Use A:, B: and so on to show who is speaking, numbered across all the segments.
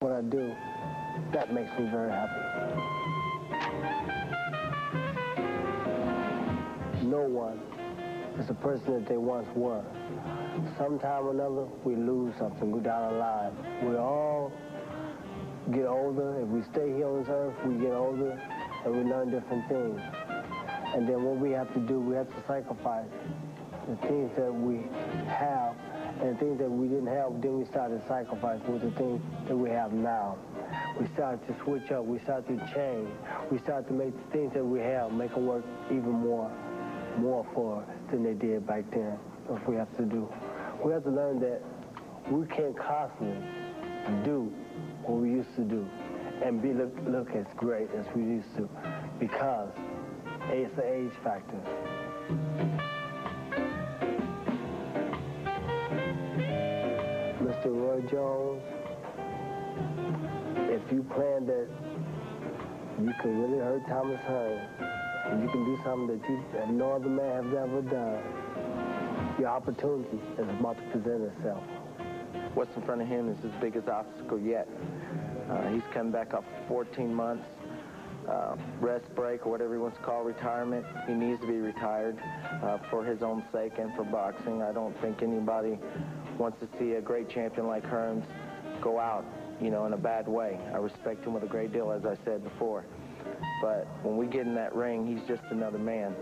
A: what I do, that makes me very happy. No one is the person that they once were. Sometime or another, we lose something, go down the line. We all get older. If we stay here on this earth, we get older and we learn different things. And then what we have to do, we have to sacrifice the things that we have and the things that we didn't have. Then we started sacrificing with the things that we have now. We started to switch up. We started to change. We started to make the things that we have, make them work even more for us than they did back then. That's what we have to do. We have to learn that we can't constantly do what we used to do and look as great as we used to, because it's the age factor. Mr. Roy Jones, if you plan that you can really hurt Thomas Hearns, and you can do something that no other man has ever done, your opportunity is about to present itself.
B: What's in front of him is his biggest obstacle yet. He's come back off 14 months, rest break, or whatever he wants to call retirement. He needs to be retired for his own sake and for boxing. I don't think anybody wants to see a great champion like Hearns go out, you know, in a bad way. I respect him with a great deal, as I said before. But when we get in that ring, he's just another man.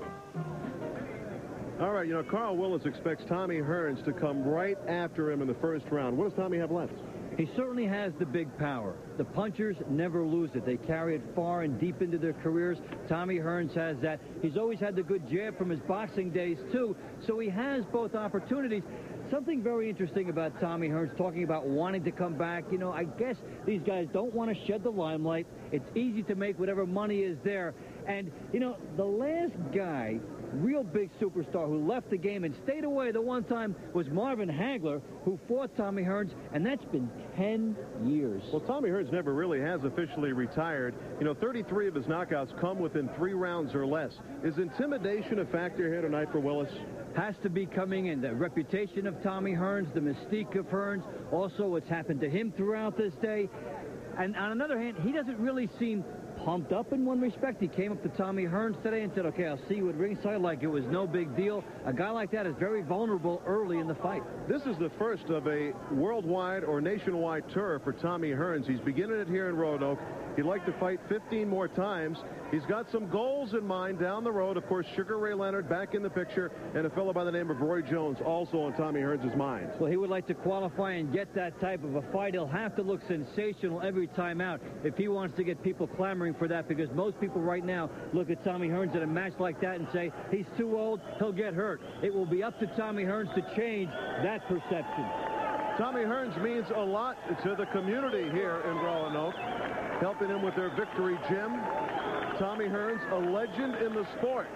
C: All right, you know, Karl Willis expects Tommy Hearns to come right after him in the first round. What does Tommy have left?
D: He certainly has the big power. The punchers never lose it. They carry it far and deep into their careers. Tommy Hearns has that. He's always had the good jab from his boxing days, too. So he has both opportunities. Something very interesting about Tommy Hearns, talking about wanting to come back. You know, I guess these guys don't want to shed the limelight. It's easy to make whatever money is there. And, you know, the last guy, real big superstar, who left the game and stayed away the one time was Marvin Hagler, who fought Tommy Hearns, and that's been 10 years.
C: Well, Tommy Hearns never really has officially retired. You know, 33 of his knockouts come within 3 rounds or less. Is intimidation a factor here tonight for Willis?
D: Has to be coming in. The reputation of Tommy Hearns, the mystique of Hearns, also what's happened to him throughout this day. And on another hand, he doesn't really seem pumped up in one respect. He came up to Tommy Hearns today and said, okay, I'll see you at ringside, like it was no big deal. A guy like that is very vulnerable early in the fight.
C: This is the first of a worldwide or nationwide tour for Tommy Hearns. He's beginning it here in Roanoke. He'd like to fight 15 more times. He's got some goals in mind down the road. Of course, Sugar Ray Leonard back in the picture, and a fellow by the name of Roy Jones also on Tommy Hearns' mind.
D: Well, he would like to qualify and get that type of a fight. He'll have to look sensational every time out if he wants to get people clamoring for that, because most people right now look at Tommy Hearns in a match like that and say, he's too old, he'll get hurt. It will be up to Tommy Hearns to change that perception.
C: Tommy Hearns means a lot to the community here in Roanoke, helping him with their victory gym. Tommy Hearns, a legend in the sport.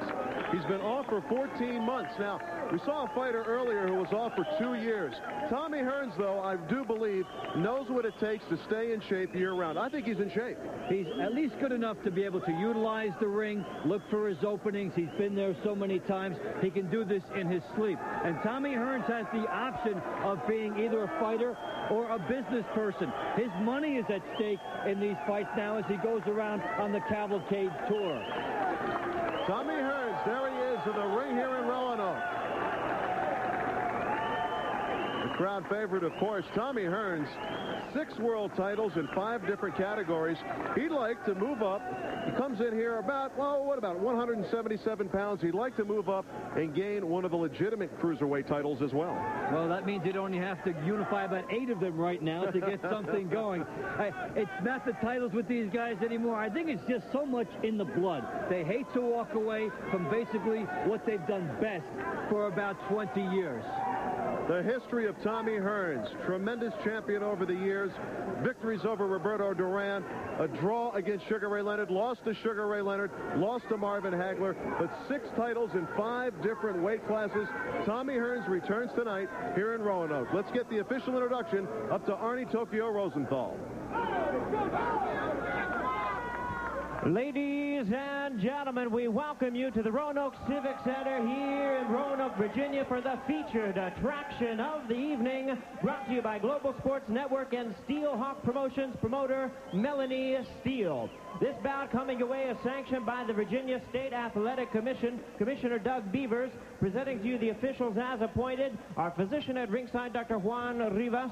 C: He's been off for 14 months. Now, we saw a fighter earlier who was off for 2 years. Tommy Hearns, though, I do believe, knows what it takes to stay in shape year-round. I think he's in shape.
D: He's at least good enough to be able to utilize the ring, look for his openings. He's been there so many times. He can do this in his sleep. And Tommy Hearns has the option of being either a fighter or a business person. His money is at stake in these fights now as he goes around on the Cavalcade Tour.
C: Tommy Hearns, there he is in the ring here in Roanoke. The crowd favorite, of course, Tommy Hearns. 6 world titles in 5 different categories. He'd like to move up. He comes in here about, well, what about 177 pounds. He'd like to move up and gain one of the legitimate cruiserweight titles as well.
D: Well, that means you'd only have to unify about 8 of them right now to get something going. It's not the titles with these guys anymore. I think it's just so much in the blood. They hate to walk away from basically what they've done best for about 20 years.
C: The history of Tommy Hearns, tremendous champion over the years, victories over Roberto Duran, a draw against Sugar Ray Leonard, lost to Sugar Ray Leonard, lost to Marvin Hagler, but 6 titles in 5 different weight classes. Tommy Hearns returns tonight here in Roanoke. Let's get the official introduction up to Arnie Tokyo Rosenthal.
E: Ladies and gentlemen, we welcome you to the Roanoke Civic Center here in Roanoke, Virginia for the featured attraction of the evening, brought to you by Global Sports Network and Steelhawk Promotions promoter Melanie Steele. This bout coming away is sanctioned by the Virginia State Athletic Commission, Commissioner Doug Beavers, presenting to you the officials as appointed, our physician at ringside, Dr. Juan Rivas,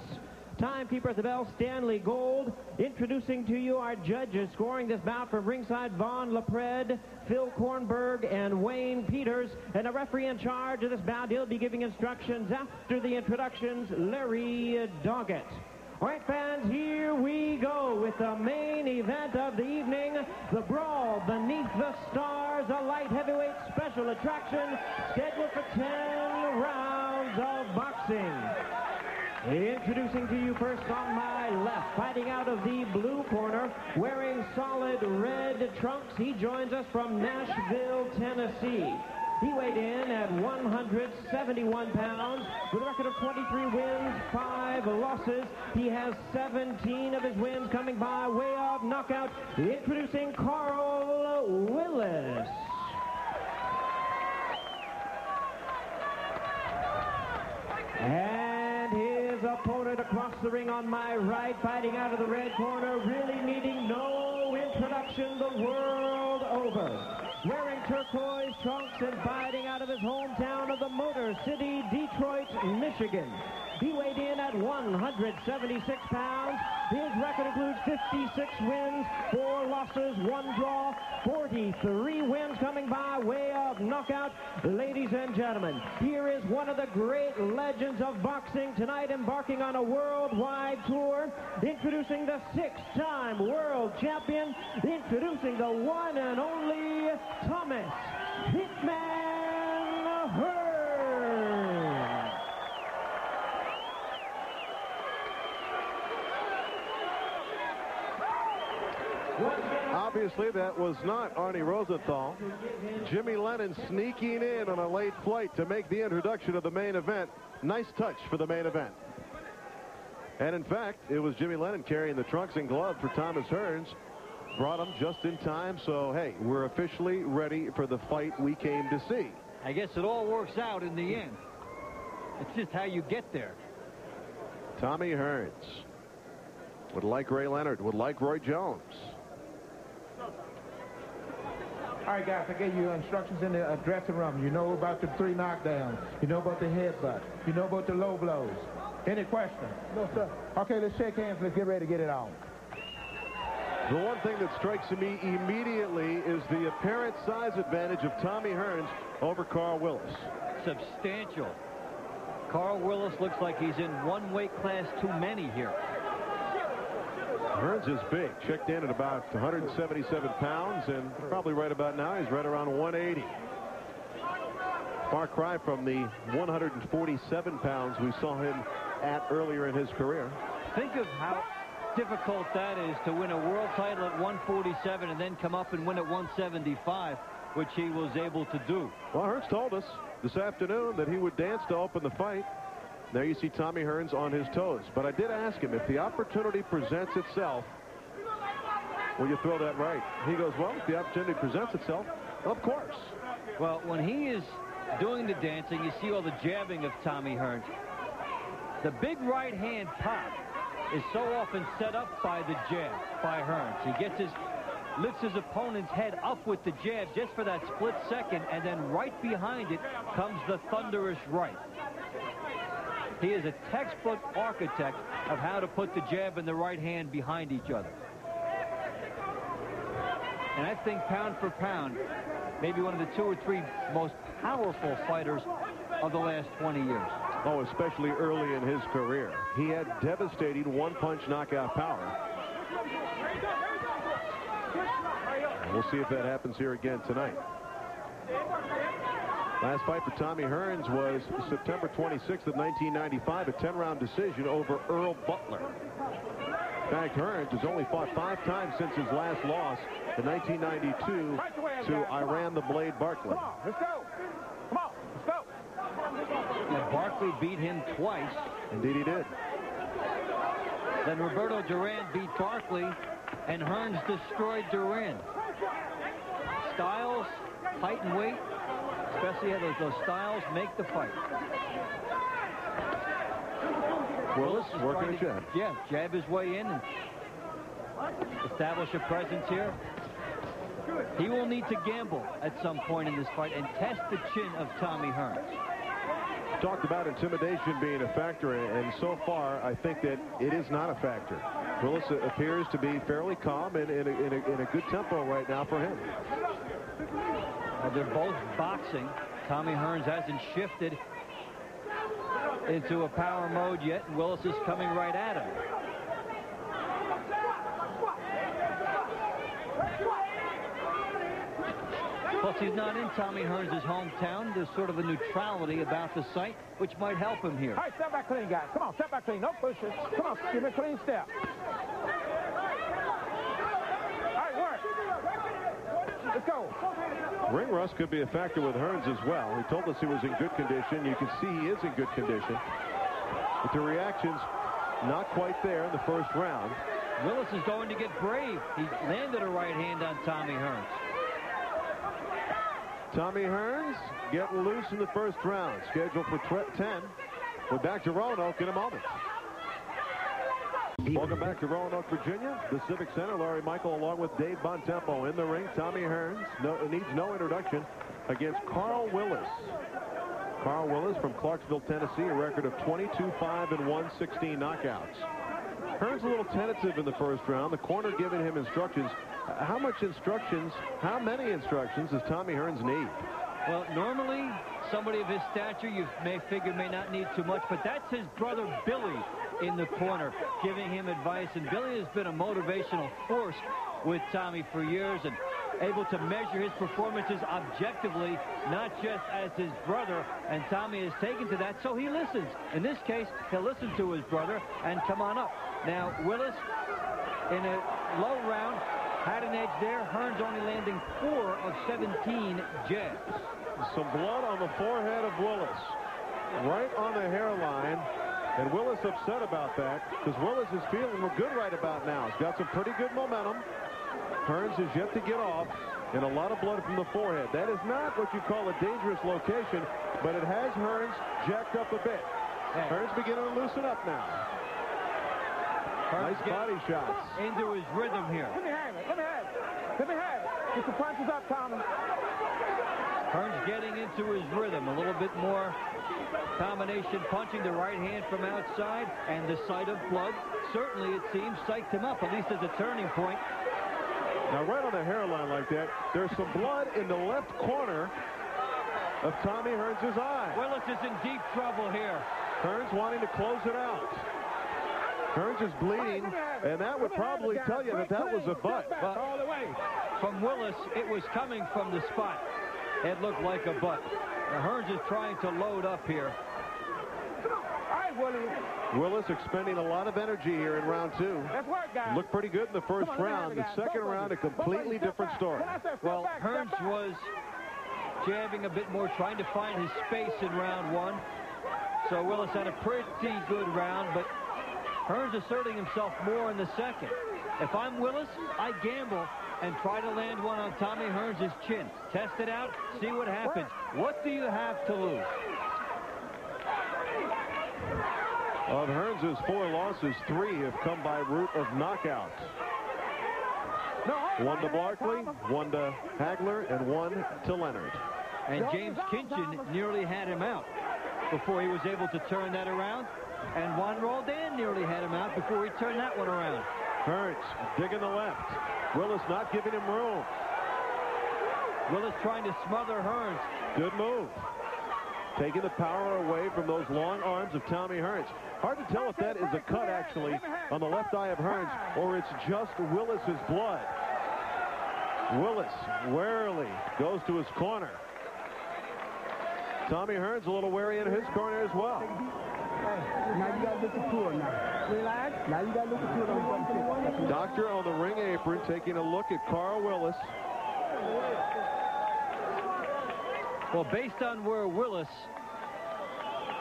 E: timekeeper at the bell, Stanley Gold. Introducing to you our judges scoring this bout from ringside, Vaughn LaPred, Phil Kornberg, and Wayne Peters. And a referee in charge of this bout, he'll be giving instructions after the introductions, Larry Doggett. All right, fans, here we go with the main event of the evening, the Brawl Beneath the Stars, a light heavyweight special attraction scheduled for 10 rounds of boxing. Introducing to you first on my left, fighting out of the blue corner, wearing solid red trunks, he joins us from Nashville, Tennessee. He weighed in at 171 pounds with a record of 23 wins, 5 losses. He has 17 of his wins coming by way of knockout. Introducing Karl Willis. And his opponent across the ring on my right, fighting out of the red corner, really needing no introduction the world over. Wearing turquoise trunks and fighting out of his hometown of the Motor City, Detroit, Michigan. He weighed in at 176 pounds. His record includes 56 wins, 4 losses, 1 draw, 43 wins coming by way of knockout. Ladies and gentlemen, here is one of the great legends of boxing tonight, embarking on a worldwide tour, introducing the 6-time world champion, introducing the one and only Thomas Hitman Hearns.
C: Obviously, that was not Arnie Rosenthal. Jimmy Lennon sneaking in on a late flight to make the introduction of the main event. Nice touch for the main event. And in fact, it was Jimmy Lennon carrying the trunks and gloves for Thomas Hearns. Brought him just in time, so hey, we're officially ready for the fight we came to see.
D: I guess it all works out in the end. It's just how you get there.
C: Tommy Hearns would like Ray Leonard, would like Roy Jones.
F: All right, guys, I gave you instructions in the dressing room. You know about the 3 knockdowns. You know about the headbutt. You know about the low blows. Any questions? No, sir. Okay, let's shake hands. Let's get ready to get it on.
C: The one thing that strikes me immediately is the apparent size advantage of Tommy Hearns over Karl Willis.
D: Substantial. Karl Willis looks like he's in one weight class too many here.
C: Hearns is big. Checked in at about 177 pounds, and probably right about now he's right around 180. Far cry from the 147 pounds we saw him at earlier in his career.
D: Think of how difficult that is to win a world title at 147 and then come up and win at 175, which he was able to do.
C: Well, Hearns told us this afternoon that he would dance to open the fight. There you see Tommy Hearns on his toes. But I did ask him, if the opportunity presents itself, will you throw that right? He goes, well, if the opportunity presents itself, of course.
D: Well, when he is doing the dancing, you see all the jabbing of Tommy Hearns. The big right hand pop is so often set up by the jab by Hearns. He gets lifts his opponent's head up with the jab just for that split second, and then right behind it comes the thunderous right. He is a textbook architect of how to put the jab and the right hand behind each other. And I think pound for pound, maybe one of the 2 or 3 most powerful fighters of the last 20 years.
C: Oh, especially early in his career. He had devastating one-punch knockout power. And we'll see if that happens here again tonight. Last fight for Tommy Hearns was September 26th of 1995, a 10-round decision over Earl Butler. In fact, Hearns has only fought 5 times since his last loss in 1992 to Iran the Blade Barkley.
F: Come on, let's go. Come on, let's go.
D: And Barkley beat him twice.
C: Indeed he did.
D: Then Roberto Duran beat Barkley, and Hearns destroyed Duran. Styles, height and weight, especially those styles, make the fight.
C: Willis working a jab.
D: Yeah, jab his way in and establish a presence here. He will need to gamble at some point in this fight and test the chin of Tommy Hearns.
C: Talked about intimidation being a factor, and so far I think that it is not a factor. Willis appears to be fairly calm and in a good tempo right now for him.
D: They're both boxing. Tommy Hearns hasn't shifted into a power mode yet, and Willis is coming right at him. Plus, he's not in Tommy Hearns' hometown. There's sort of a neutrality about the site, which might help him here.
F: All right, step back clean, guys. Come on, step back clean. No pushes. Come on, give me a clean step. All right, work. Let's go.
C: Ring rust could be a factor with Hearns as well. He told us he was in good condition. You can see he is in good condition. But the reaction's not quite there in the first round.
D: Willis is going to get brave. He landed a right hand on Tommy Hearns.
C: Tommy Hearns getting loose in the first round. Scheduled for 10. We're back to Roanoke in a moment. Welcome back to Roanoke, Virginia. The Civic Center. Larry Michael along with Dave Bontempo in the ring. Tommy Hearns needs no introduction against Karl Willis. Karl Willis from Clarksville, Tennessee, a record of 22-5-1, 16 knockouts. Hearns a little tentative in the first round. The corner giving him instructions. How many instructions does Tommy Hearns need?
D: Well, normally, somebody of his stature, you may figure, may not need too much, but that's his brother Billy in the corner giving him advice. And Billy has been a motivational force with Tommy for years and able to measure his performances objectively, not just as his brother. And Tommy has taken to that, so he listens. In this case, he'll listen to his brother and come on up. Now, Willis, in a low round, had an edge there. Hearns only landing 4 of 17 jabs.
C: Some blood on the forehead of Willis, right on the hairline. And Willis upset about that because Willis is feeling good right about now. He's got some pretty good momentum. Hearns is yet to get off, and a lot of blood from the forehead. That is not what you call a dangerous location, but it has Hearns jacked up a bit.
D: Hey.
C: Hearns beginning to loosen up now. Nice body shots.
D: Into his rhythm here.
F: Let me have it. Let me have it. Let me have it. Get the punches up, Tommy.
D: Hearns getting into his rhythm. A little bit more combination punching, the right hand from outside, and the sight of blood certainly, it seems, psyched him up, at least as a turning point.
C: Now, right on the hairline like that, there's some blood in the left corner of Tommy Hearns' eye.
D: Willis is in deep trouble here.
C: Hearns wanting to close it out. Hearns is bleeding, and that would probably tell you that that was a butt.
D: But all the way. From Willis, it was coming from the spot. It looked like a butt. Now, Hearns is trying to load up here.
C: Willis expending a lot of energy here in round 2.
F: Let's work, guys.
C: Looked pretty good in the first round. The second round, a completely different story.
D: Well, Hearns was jabbing a bit more, trying to find his space in round 1. So Willis had a pretty good round, but Hearns asserting himself more in the second. If I'm Willis, I gamble and try to land one on Tommy Hearns' chin. Test it out, see what happens. What do you have to lose?
C: Of Hearns' 4 losses, 3 have come by route of knockout. 1 to Barkley, 1 to Hagler, and 1 to Leonard.
D: And James Kinchin nearly had him out before he was able to turn that around. And Juan Roldan nearly had him out before he turned that one around.
C: Hearns digging the left. Willis not giving him room.
D: Willis trying to smother Hearns.
C: Good move. Taking the power away from those long arms of Tommy Hearns. Hard to tell if that is a cut, actually, on the left eye of Hearns, or it's just Willis's blood. Willis warily goes to his corner. Tommy Hearns a little wary in his corner as well.
A: Now you got to look at Tour now. Relax. Now you got to look at Tour.
C: Doctor on the ring apron taking a look at Karl Willis.
D: Well, based on where Willis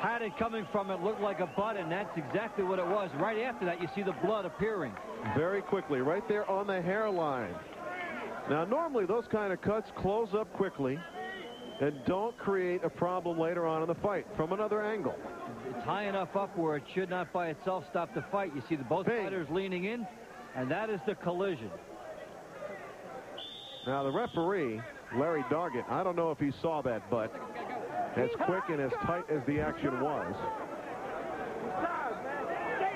D: had it coming from, it looked like a butt, and that's exactly what it was. Right after that, you see the blood appearing.
C: Very quickly, right there on the hairline. Now, normally those kind of cuts close up quickly and don't create a problem later on in the fight from another angle.
D: It's high enough up where it should not by itself stop the fight. You see both fighters leaning in, and that is the collision.
C: Now, the referee, Larry Doggett, I don't know if he saw that, but as quick and as tight as the action was,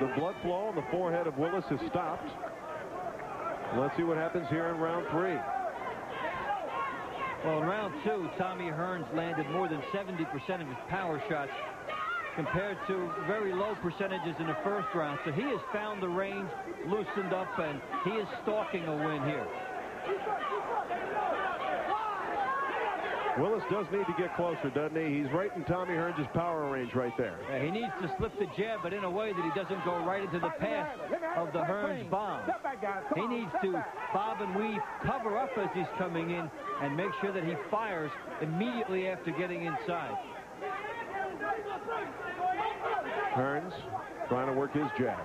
C: the blood flow on the forehead of Willis has stopped. Let's see what happens here in round 3.
D: Well, in round 2, Tommy Hearns landed more than 70% of his power shots compared to very low percentages in the first round. So he has found the range, loosened up, and he is stalking a win here.
C: Willis does need to get closer, doesn't he? He's right in Tommy Hearns' power range right there.
D: Yeah, he needs to slip the jab, but in a way that he doesn't go right into the path of the Hearns bomb. He needs to bob and weave, cover up as he's coming in, and make sure that he fires immediately after getting inside.
C: Hearns trying to work his jab.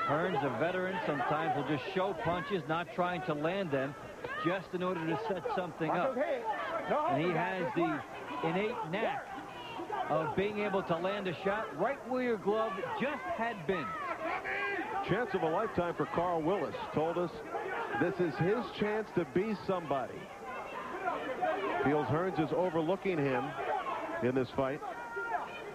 D: Hearns, a veteran, sometimes will just show punches, not trying to land them, just in order to set something up. And he has the innate knack of being able to land a shot right where your glove just had been.
C: Chance of a lifetime for Karl Willis. Told us this is his chance to be somebody. Feels Hearns is overlooking him in this fight.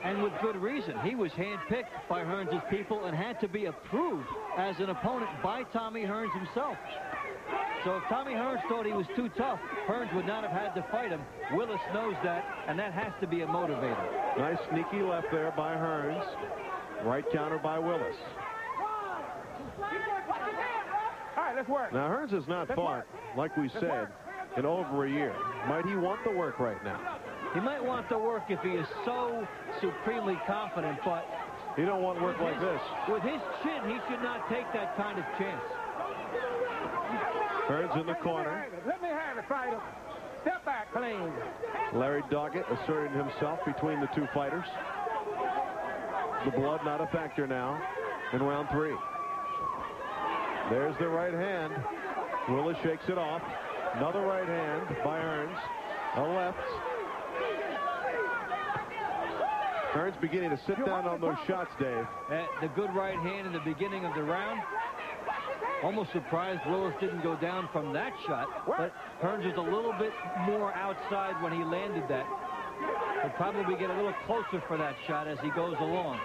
D: And with good reason. He was handpicked by Hearns' people and had to be approved as an opponent by Tommy Hearns himself. So if Tommy Hearns thought he was too tough, Hearns would not have had to fight him. Willis knows that, and that has to be a motivator.
C: Nice sneaky left there by Hearns. Right counter by Willis.
F: All right, let's work.
C: Now, Hearns has not fought, like we said, in over a year. Might he want the work right now?
D: He might want the work if he is so supremely confident, but
C: he don't want work like this.
D: With his chin, he should not take that kind of chance.
C: Hearns in the corner.
F: Let me have it, fighter. Step back, clean.
C: Larry Doggett asserting himself between the two fighters. The blood not a factor now in round 3. There's the right hand. Willis shakes it off. Another right hand by Hearns. A left. Hearns beginning to sit down on those shots, Dave.
D: The good right hand in the beginning of the round. Almost surprised Willis didn't go down from that shot, but Hearns was a little bit more outside when he landed that. He'll probably get a little closer for that shot as he goes along.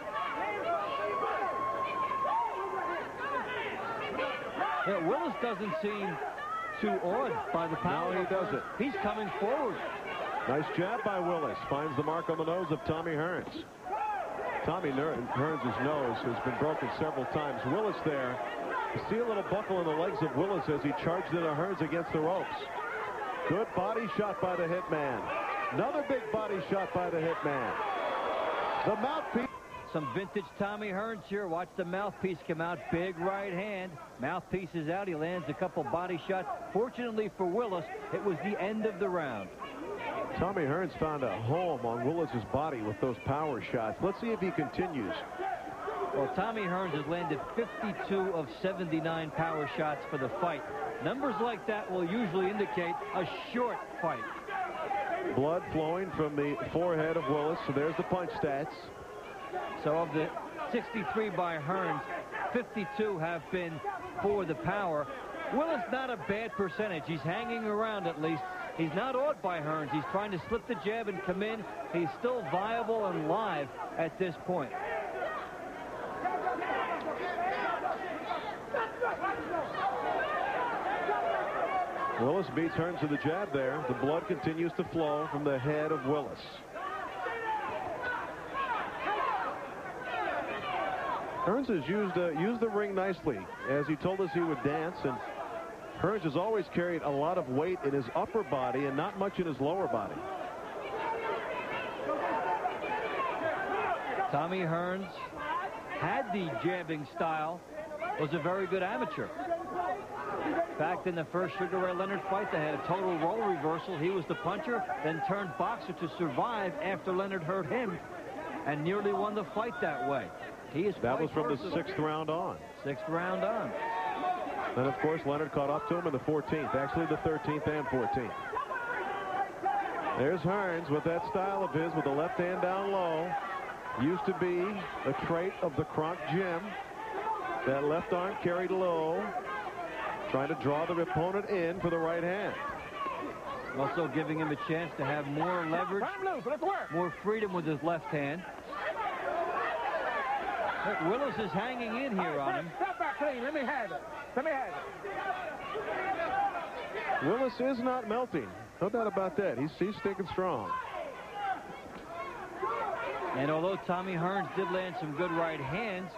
D: Yeah, Willis doesn't seem too awed by the power.
C: No, he doesn't.
D: He's coming forward.
C: Nice jab by Willis. Finds the mark on the nose of Tommy Hearns. Tommy Hearns' nose has been broken several times. Willis there. You see a little buckle in the legs of Willis as he charged into Hearns against the ropes. Good body shot by the hitman. Another big body shot by the hitman. The mouthpiece.
D: Some vintage Tommy Hearns here. Watch the mouthpiece come out. Big right hand. Mouthpiece is out. He lands a couple body shots. Fortunately for Willis, it was the end of the round.
C: Tommy Hearns found a home on Willis's body with those power shots. Let's see if he continues.
D: Well, Tommy Hearns has landed 52 of 79 power shots for the fight. Numbers like that will usually indicate a short fight.
C: Blood flowing from the forehead of Willis. So there's the punch stats.
D: So of the 63 by Hearns, 52 have been for the power. Willis not a bad percentage. He's hanging around at least. He's not awed by Hearns. He's trying to slip the jab and come in. He's still viable and live at this point.
C: Willis beats Hearns to the jab there. The blood continues to flow from the head of Willis. Hearns has used the ring nicely, as he told us he would dance, and Hearns has always carried a lot of weight in his upper body and not much in his lower body.
D: Tommy Hearns had the jabbing style, was a very good amateur. In fact, in the first Sugar Ray Leonard fight, they had a total role reversal. He was the puncher, then turned boxer to survive after Leonard hurt him, and nearly won the fight that way. He is
C: that was from the 6th round on.
D: 6th round on.
C: And, of course, Leonard caught up to him in the 14th, actually the 13th and 14th. There's Hearns with that style of his with the left hand down low. Used to be a trait of the Kronk gym. That left arm carried low, trying to draw the opponent in for the right hand.
D: Also giving him a chance to have more leverage, more freedom with his left hand. But Willis is hanging in here on him.
F: Step back clean. Let me have it. Let me have it.
C: Willis is not melting. No doubt about that. He's sticking strong.
D: And although Tommy Hearns did land some good right hands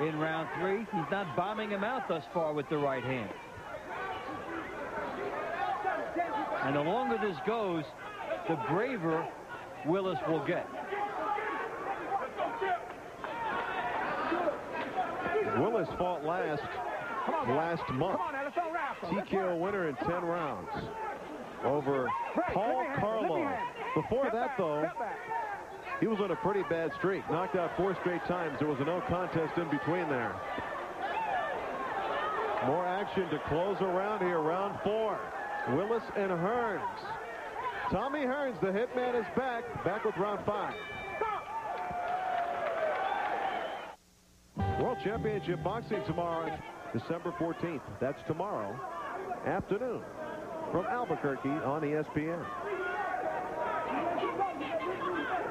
D: in round 3, he's not bombing him out thus far with the right hand. And the longer this goes, the braver Willis will get.
C: Willis fought last month. TKO winner in 10 rounds over Karl. Before that, though, he was on a pretty bad streak. Knocked out 4 straight times. There was a no contest in between there. More action to close around here. Round 4. Willis and Hearns. Tommy Hearns, the hitman, is back. Back with round 5. World Championship Boxing tomorrow, December 14th. That's tomorrow afternoon from Albuquerque on ESPN.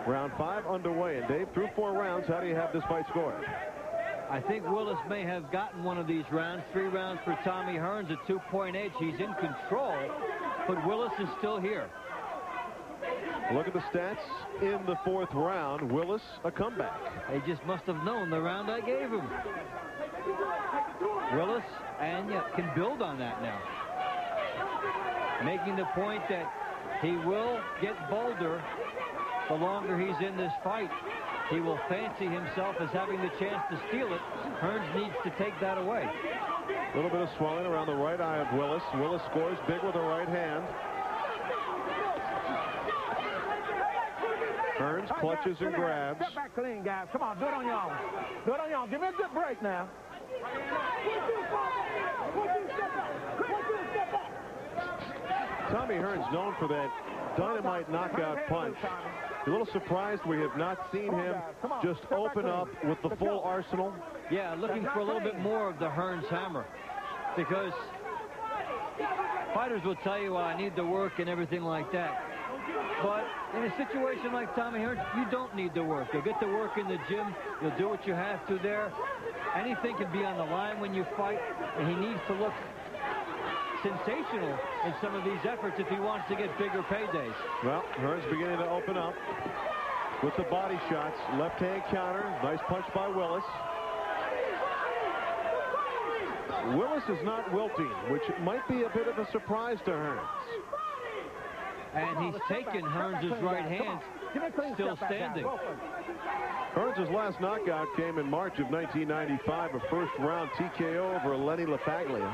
C: Round 5 underway. And Dave, through 4 rounds, how do you have this fight scored?
D: I think Willis may have gotten one of these rounds. 3 rounds for Tommy Hearns at 2-point edge. He's in control, but Willis is still here.
C: Look at the stats in the 4th round. Willis, a comeback.
D: They just must have known the round I gave him. Willis, and can build on that now. Making the point that he will get bolder the longer he's in this fight. He will fancy himself as having the chance to steal it. Hearns needs to take that away.
C: A little bit of swelling around the right eye of Willis. Willis scores big with the right hand. Hearns clutches and grabs.
F: Step back clean, guys. Come on, do it on your own. Do it on your own. Give me a good break now.
C: Tommy Hearns known for that dynamite knockout punch. A little surprised we have not seen him just open up with the full arsenal.
D: Yeah, looking for a little bit more of the Hearns hammer, because fighters will tell you, well, I need the work and everything like that. But in a situation like Tommy Hearns, you don't need the work. You'll get the work in the gym. You'll do what you have to there. Anything can be on the line when you fight, and he needs to look sensational in some of these efforts if he wants to get bigger paydays.
C: Well, Hearns beginning to open up with the body shots. Left hand counter. Nice punch by Willis. Willis is not wilting, which might be a bit of a surprise to Hearns.
D: And he's taken Hearns' right hand, still standing.
C: Hearns' last knockout came in March of 1995, a first-round TKO over Lenny LaFaglia.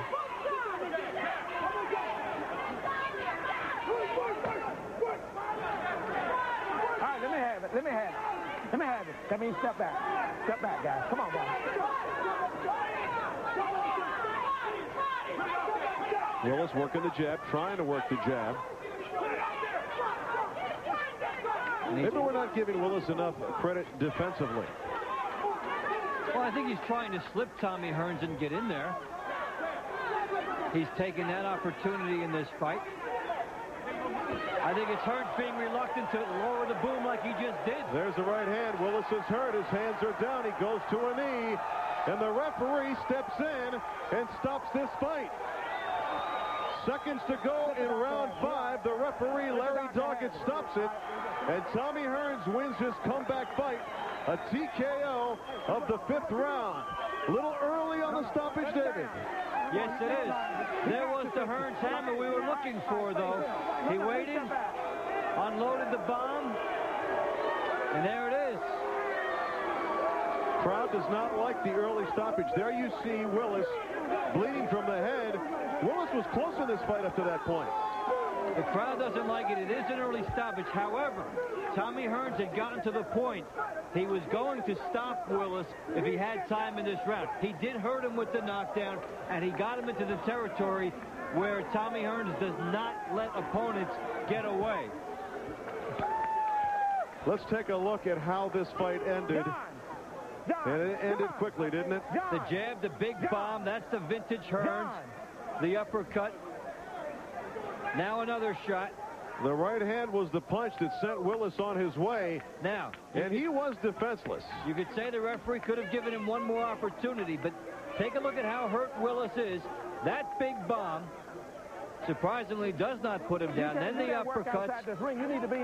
F: All right, let me have it. Let me have it. Let me have it. That means step back. Step back, guys. Come on, guys.
C: Willis working the jab, trying to work the jab. Maybe we're not giving Willis enough credit defensively.
D: Well, I think he's trying to slip Tommy Hearns and get in there. He's taken that opportunity in this fight. I think it's Hearns being reluctant to lower the boom like he just did.
C: There's the right hand. Willis is hurt. His hands are down. He goes to a knee. And the referee steps in and stops this fight. Seconds to go in round 5. The referee, Larry Doggett, stops it. And Tommy Hearns wins his comeback fight. A TKO of the 5th round. A little early on the stoppage, David.
D: Yes, it is. There was the Hearns hammer we were looking for, though. He waited, unloaded the bomb, and there it is.
C: Crowd does not like the early stoppage. There you see Willis bleeding from the head. Willis was close in this fight up to that point.
D: The crowd doesn't like it. It is an early stoppage. However, Tommy Hearns had gotten to the point he was going to stop Willis if he had time in this round. He did hurt him with the knockdown, and he got him into the territory where Tommy Hearns does not let opponents get away.
C: Let's take a look at how this fight ended. And it ended quickly, didn't it?
D: The jab, the big bomb, that's the vintage Hearns. The uppercut. Now another shot.
C: The right hand was the punch that sent Willis on his way.
D: Now.
C: And he was defenseless.
D: You could say the referee could have given him one more opportunity, but take a look at how hurt Willis is. That big bomb surprisingly does not put him down. Then the uppercuts,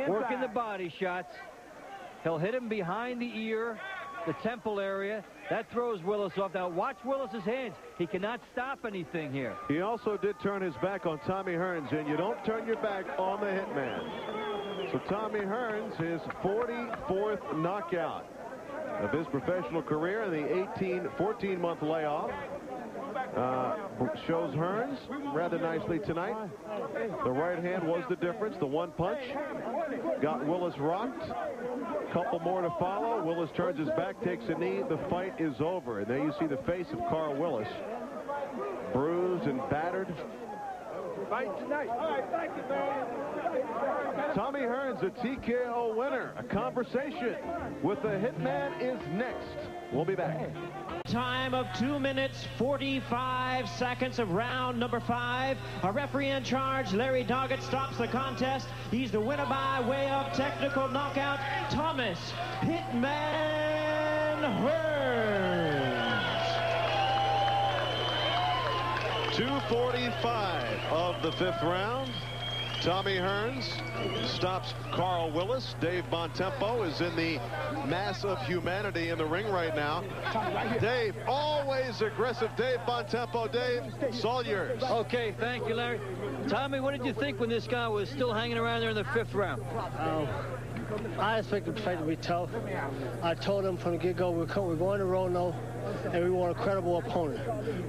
D: working the body shots. He'll hit him behind the ear, the temple area. That throws Willis off. Now watch Willis's hands. He cannot stop anything here.
C: He also did turn his back on Tommy Hearns, and you don't turn your back on the hitman. So Tommy Hearns, his 44th knockout of his professional career in the 14-month layoff. Shows Hearns rather nicely tonight. The right hand was the difference. The one punch got Willis rocked. Couple more to follow. Willis turns his back, takes a knee. The fight is over. And there you see the face of Karl Willis, bruised and battered. Fight tonight. All right, thank you, man. Tommy Hearns, a TKO winner. A conversation with the hitman is next. We'll be back.
E: Time of 2 minutes, 45 seconds of round number 5. A referee in charge, Larry Doggett, stops the contest. He's the winner by way of technical knockout, Thomas Hitman Hearns.
C: 2:45 of the 5th round. Tommy Hearns stops Karl Willis. Dave Bontempo is in the mass of humanity in the ring right now. Dave, always aggressive. Dave Bontempo. Dave, it's all yours.
D: Okay, thank you, Larry. Tommy, what did you think when this guy was still hanging around there in the 5th round?
A: I expected the fight to be tough. I told him from the get-go, we're going to Roanoke, and we want a credible opponent.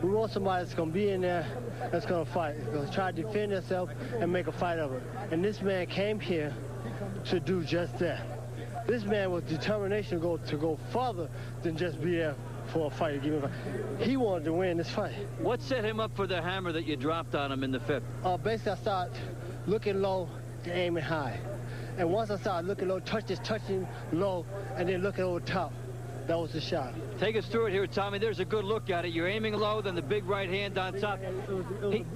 A: We want somebody that's going to be in there, that's going to fight, going to try to defend himself and make a fight of it. And this man came here to do just that. This man was determination to go further than just be there for a fight. He wanted to win this fight.
D: What set him up for the hammer that you dropped on him in the 5th?
A: Basically, I started looking low and aiming high. And once I started looking low, touching low, and then looking over top, that was the shot.
D: Take us through it here, Tommy. There's a good look at it. You're aiming low, then the big right hand on top.
A: It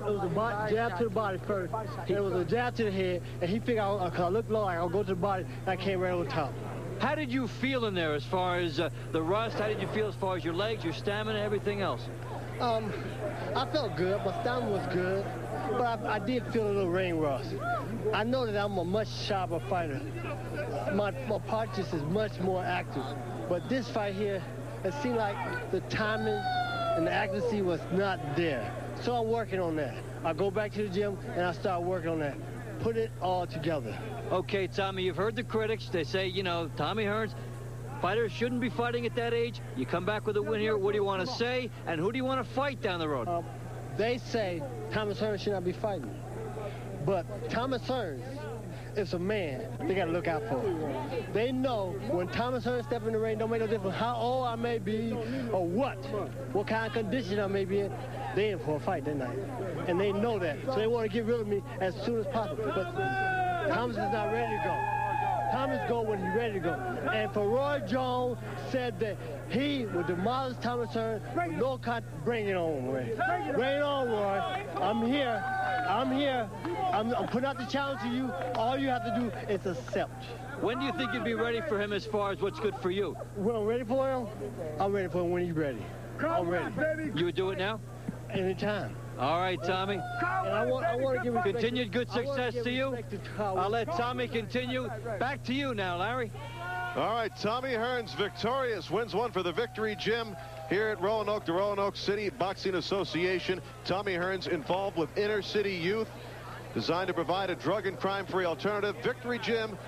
A: was a jab to the body first. It was a jab to the head, and he figured because I looked low, I'll go to the body, and I came right over top.
D: How did you feel in there as far as the rust? How did you feel as far as your legs, your stamina, everything else?
A: I felt good. My stamina was good. But I did feel a little ring rust. I know that I'm a much sharper fighter. My punches is much more active. But this fight here, it seemed like the timing and the accuracy was not there. So I'm working on that. I go back to the gym and I start working on that. Put it all together.
D: Okay, Tommy, you've heard the critics. They say, you know, Tommy Hearns, fighters shouldn't be fighting at that age. You come back with a win here. What do you want to say? And who do you want to fight down the road?
A: They say Thomas Hearns should not be fighting. But Thomas Hearns is a man they got to look out for. They know when Thomas Hearns step in the ring, don't make no difference how old I may be or what kind of condition I may be in. They in for a fight that night. And they know that. So they want to get rid of me as soon as possible. But Thomas is not ready to go. Thomas go when he's ready to go. And Roy Jones said that he would demolish Thomas Hearns. No cut. Bring it on, Roy. Bring it on, Roy. I'm here. I'm here. I'm putting out the challenge to you. All you have to do is accept.
D: When do you think you'd be ready for him as far as what's good for you?
A: When I'm ready for him, I'm ready for him when he's ready. I'm ready.
D: You would do it now?
A: Anytime.
D: All right, Tommy.
A: And I want to give
D: continued good success to you. I'll let Tommy continue. Back to you now, Larry.
C: All right, Tommy Hearns victorious, wins one for the Victory Gym here at Roanoke, the Roanoke City Boxing Association. Tommy Hearns involved with inner city youth, designed to provide a drug and crime-free alternative. Victory Gym.